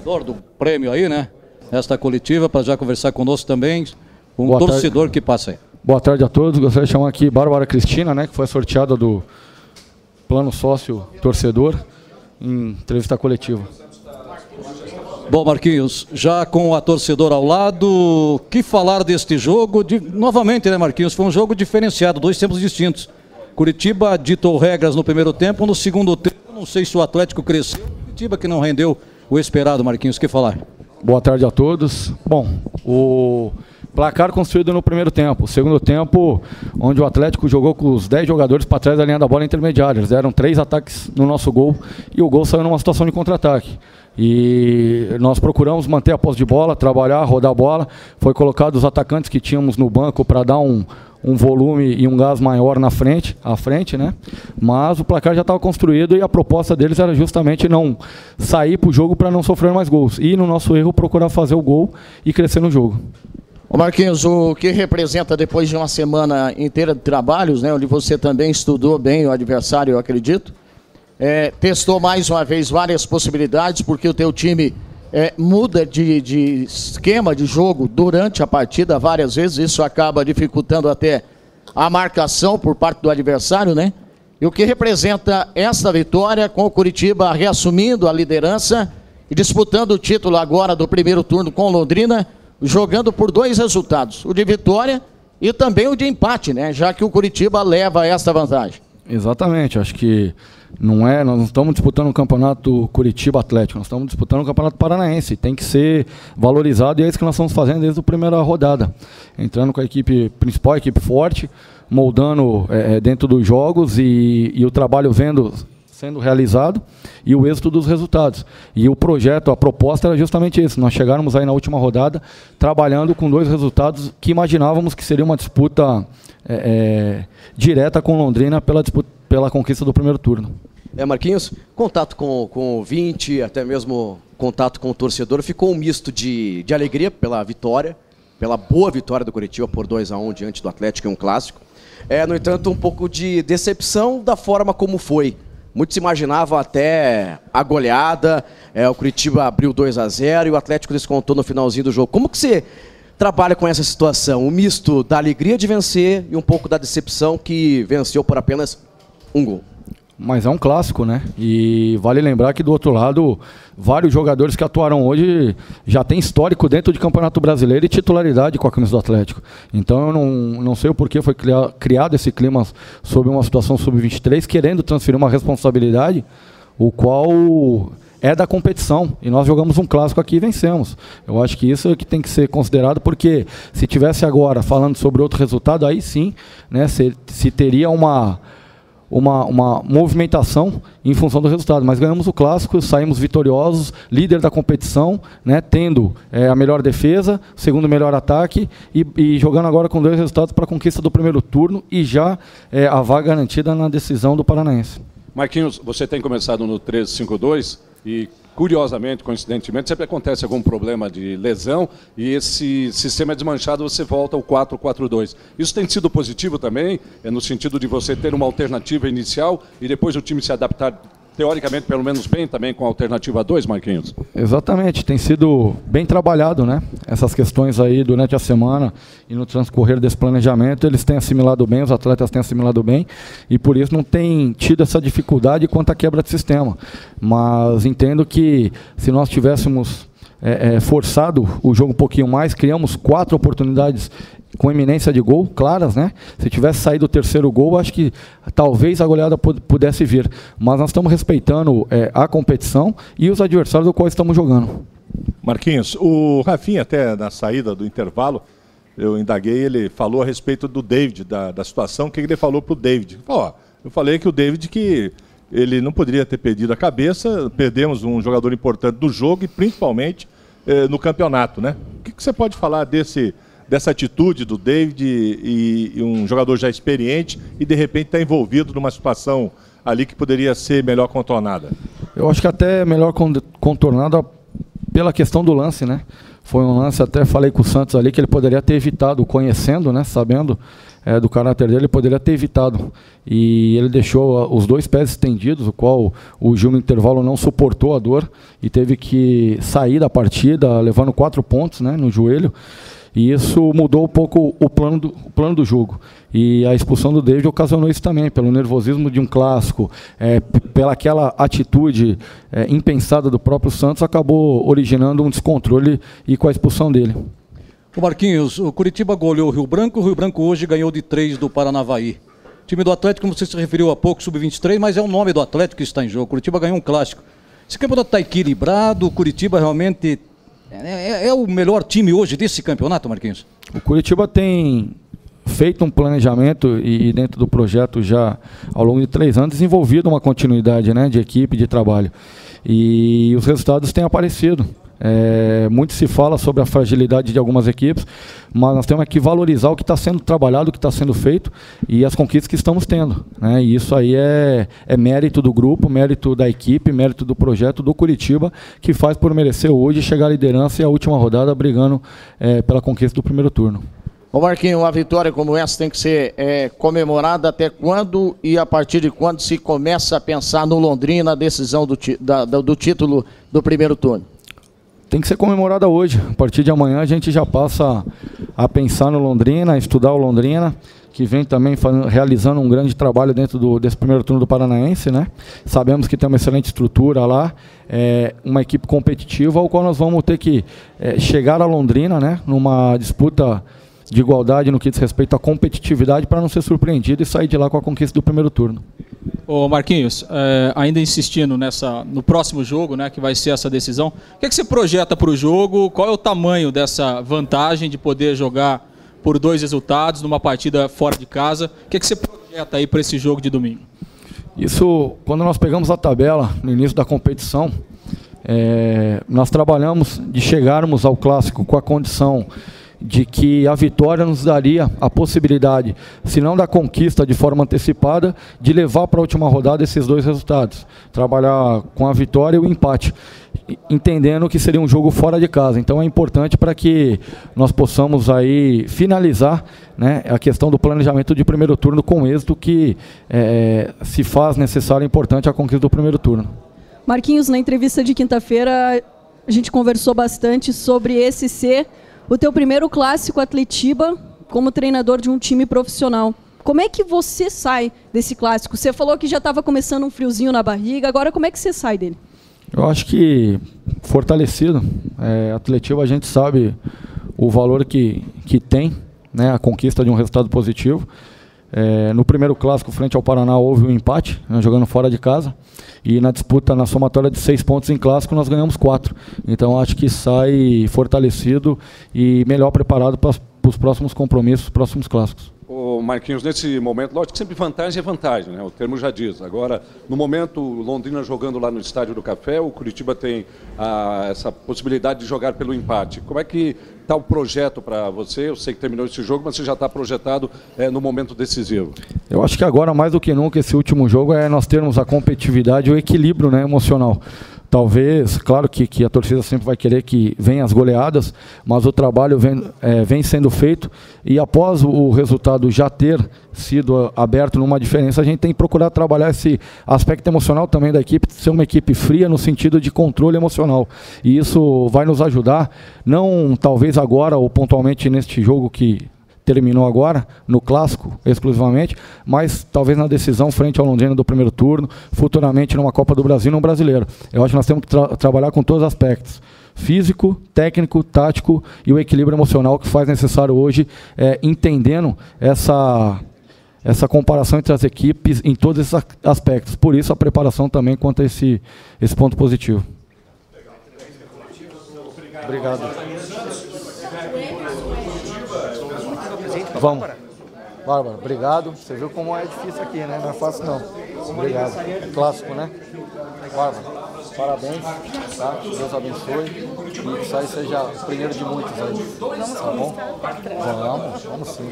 vencedor do prêmio aí, né? Esta coletiva, para já conversar conosco também, um Boa torcedor tarde. Que passa aí. Boa tarde a todos. Gostaria de chamar aqui Bárbara Cristina, né, que foi sorteada do Plano Sócio Torcedor em entrevista coletiva. Bom, Marquinhos, já com a torcedora ao lado, o que falar deste jogo? Novamente, né, Marquinhos? Foi um jogo diferenciado, dois tempos distintos. Curitiba ditou regras no primeiro tempo, no segundo tempo, não sei se o Atlético cresceu, Curitiba que não rendeu o esperado, Marquinhos, o que falar? Boa tarde a todos. Bom, o placar construído no primeiro tempo. O segundo tempo, onde o Atlético jogou com os 10 jogadores para trás da linha da bola intermediária. Eles deram 3 ataques no nosso gol e o gol saiu numa situação de contra-ataque. E nós procuramos manter a posse de bola, trabalhar, rodar a bola. Foi colocado os atacantes que tínhamos no banco para dar um volume e um gás maior à frente, né? Mas o placar já estava construído e a proposta deles era justamente não sair para o jogo para não sofrer mais gols. E no nosso erro procurar fazer o gol e crescer no jogo. Ô Marquinhos, o que representa depois de uma semana inteira de trabalhos, né, onde você também estudou bem o adversário, eu acredito, testou mais uma vez várias possibilidades, porque o teu time muda de esquema de jogo durante a partida várias vezes, isso acaba dificultando até a marcação por parte do adversário, né? E o que representa essa vitória com o Curitiba reassumindo a liderança e disputando o título agora do primeiro turno com Londrina, jogando por 2 resultados, o de vitória e também o de empate, né? Já que o Curitiba leva esta vantagem. Exatamente, acho que nós não estamos disputando um campeonato Curitiba Atlético, nós estamos disputando um campeonato paranaense, tem que ser valorizado e é isso que nós estamos fazendo desde a primeira rodada, entrando com a equipe principal, a equipe forte, moldando dentro dos jogos e o trabalho sendo realizado e o êxito dos resultados. E o projeto, a proposta era justamente isso, nós chegáramos aí na última rodada trabalhando com 2 resultados que imaginávamos que seria uma disputa direta com Londrina pela conquista do primeiro turno. Marquinhos, contato com o ouvinte, até mesmo contato com o torcedor, ficou um misto de alegria pela vitória, pela boa vitória do Curitiba por 2-1 diante do Atlético em um clássico. No entanto, um pouco de decepção da forma como foi. Muitos imaginavam até a goleada, o Curitiba abriu 2-0 e o Atlético descontou no finalzinho do jogo. Como que você trabalha com essa situação? O misto da alegria de vencer e um pouco da decepção que venceu por apenas 1 gol. Mas é um clássico, né? E vale lembrar que do outro lado, vários jogadores que atuaram hoje já têm histórico dentro de Campeonato Brasileiro e titularidade com a camisa do Atlético. Então eu não sei o porquê foi criado esse clima sobre uma situação sub-23, querendo transferir uma responsabilidade, o qual é da competição. E nós jogamos um clássico aqui e vencemos. Eu acho que isso é que tem que ser considerado, porque se tivesse agora falando sobre outro resultado, aí sim, né, se teria uma movimentação em função do resultado, mas ganhamos o clássico, saímos vitoriosos, líder da competição, né, tendo a melhor defesa, segundo melhor ataque e jogando agora com 2 resultados para a conquista do primeiro turno e já a vaga garantida na decisão do Paranaense. Marquinhos, você tem começado no 13-5-2 e, curiosamente, coincidentemente, sempre acontece algum problema de lesão e esse sistema é desmanchado, você volta ao 4-4-2. Isso tem sido positivo também, no sentido de você ter uma alternativa inicial e depois o time se adaptar, teoricamente, pelo menos bem também com a alternativa 2, Marquinhos? Exatamente, tem sido bem trabalhado, né? Essas questões aí durante a semana e no transcorrer desse planejamento, eles têm assimilado bem, os atletas têm assimilado bem e por isso não tem tido essa dificuldade quanto à quebra de sistema. Mas entendo que se nós tivéssemos forçado o jogo um pouquinho mais, criamos 4 oportunidades com iminência de gol, claras, né? Se tivesse saído o terceiro gol, acho que talvez a goleada pudesse vir. Mas nós estamos respeitando a competição e os adversários do qual estamos jogando. Marquinhos, o Rafinha até na saída do intervalo, eu indaguei, ele falou a respeito do David, da situação, o que ele falou para o David? Eu falei que o David que ele não poderia ter perdido a cabeça, perdemos um jogador importante do jogo e principalmente no campeonato, né? O que você pode falar dessa atitude do David e um jogador já experiente e de repente está envolvido numa situação ali que poderia ser melhor contornada? Eu acho que até melhor contornada pela questão do lance, né? Foi um lance, até falei com o Santos ali, que ele poderia ter evitado, conhecendo, né, sabendo do caráter dele, ele poderia ter evitado. E ele deixou os 2 pés estendidos, o qual o Gil no intervalo não suportou a dor e teve que sair da partida, levando 4 pontos, né, no joelho. E isso mudou um pouco o plano do jogo. E a expulsão do David ocasionou isso também, pelo nervosismo de um clássico, pela aquela atitude impensada do próprio Santos, acabou originando um descontrole e com a expulsão dele. O Marquinhos, o Curitiba goleou o Rio Branco hoje ganhou de 3 do Paranavaí. O time do Atlético, como você se referiu há pouco, sub-23, mas é o nome do Atlético que está em jogo. O Curitiba ganhou um clássico. Esse campeonato está equilibrado, o Curitiba realmente é o melhor time hoje desse campeonato, Marquinhos? O Curitiba tem feito um planejamento e dentro do projeto já ao longo de 3 anos desenvolvido uma continuidade, né, de equipe, de trabalho. E os resultados têm aparecido. Muito se fala sobre a fragilidade de algumas equipes, mas nós temos que valorizar o que está sendo trabalhado, o que está sendo feito e as conquistas que estamos tendo, né? E isso aí é mérito do grupo, mérito da equipe, mérito do projeto do Curitiba, que faz por merecer hoje chegar à liderança e a última rodada brigando pela conquista do primeiro turno. Ô Marquinhos, uma vitória como essa tem que ser comemorada até quando e a partir de quando se começa a pensar no Londrina, a decisão do título do primeiro turno? Tem que ser comemorada hoje. A partir de amanhã a gente já passa a pensar no Londrina, a estudar o Londrina, que vem também realizando um grande trabalho dentro desse primeiro turno do Paranaense, né? Sabemos que tem uma excelente estrutura lá, uma equipe competitiva, ao qual nós vamos ter que chegar a Londrina, né? Numa disputa de igualdade no que diz respeito à competitividade, para não ser surpreendido e sair de lá com a conquista do primeiro turno. Ô Marquinhos, ainda insistindo no próximo jogo, né, que vai ser essa decisão, o que você projeta para o jogo? Qual é o tamanho dessa vantagem de poder jogar por 2 resultados numa partida fora de casa? O que você projeta aí para esse jogo de domingo? Isso, quando nós pegamos a tabela no início da competição, nós trabalhamos de chegarmos ao clássico com a condição de que a vitória nos daria a possibilidade, se não da conquista de forma antecipada, de levar para a última rodada esses 2 resultados. Trabalhar com a vitória e o empate, entendendo que seria um jogo fora de casa. Então é importante para que nós possamos aí finalizar, né, a questão do planejamento de primeiro turno com êxito, que se faz necessário e importante a conquista do primeiro turno. Marquinhos, na entrevista de quinta-feira, a gente conversou bastante sobre esse ser o teu primeiro clássico Atletiba como treinador de um time profissional. Como é que você sai desse clássico? Você falou que já estava começando um friozinho na barriga, agora como é que você sai dele? Eu acho que fortalecido. Atletiba, a gente sabe o valor que tem, né, a conquista de um resultado positivo. No primeiro clássico, frente ao Paraná, houve um empate, né, jogando fora de casa. E na disputa, na somatória de 6 pontos em clássico, nós ganhamos 4. Então acho que sai fortalecido e melhor preparado para os próximos compromissos, os próximos clássicos. Ô Marquinhos, nesse momento, lógico que sempre vantagem é vantagem, né? O termo já diz. Agora, no momento, Londrina jogando lá no Estádio do Café, o Curitiba tem essa possibilidade de jogar pelo empate. Como é que está o projeto para você? Eu sei que terminou esse jogo, mas você já está projetado no momento decisivo. Eu acho que agora, mais do que nunca, esse último jogo é nós termos a competitividade e o equilíbrio, né, emocional. Talvez, claro que a torcida sempre vai querer que venham as goleadas, mas o trabalho vem sendo feito e após o resultado já ter sido aberto numa diferença, a gente tem que procurar trabalhar esse aspecto emocional também da equipe, ser uma equipe fria no sentido de controle emocional. E isso vai nos ajudar, não talvez agora ou pontualmente neste jogo que terminou agora, no clássico exclusivamente, mas talvez na decisão frente ao Londrina do primeiro turno, futuramente numa Copa do Brasil e num Brasileiro. Eu acho que nós temos que trabalhar com todos os aspectos, físico, técnico, tático e o equilíbrio emocional que faz necessário hoje, entendendo essa comparação entre as equipes em todos esses aspectos. Por isso a preparação também quanto a esse ponto positivo. Obrigado. Vamos. Bárbara, obrigado. Você viu como é difícil aqui, né? Não é fácil não. Obrigado. Clássico, né? Bárbara, parabéns. Tá? Deus abençoe. E que isso aí seja o primeiro de muitos aí. Tá bom? Vamos sim.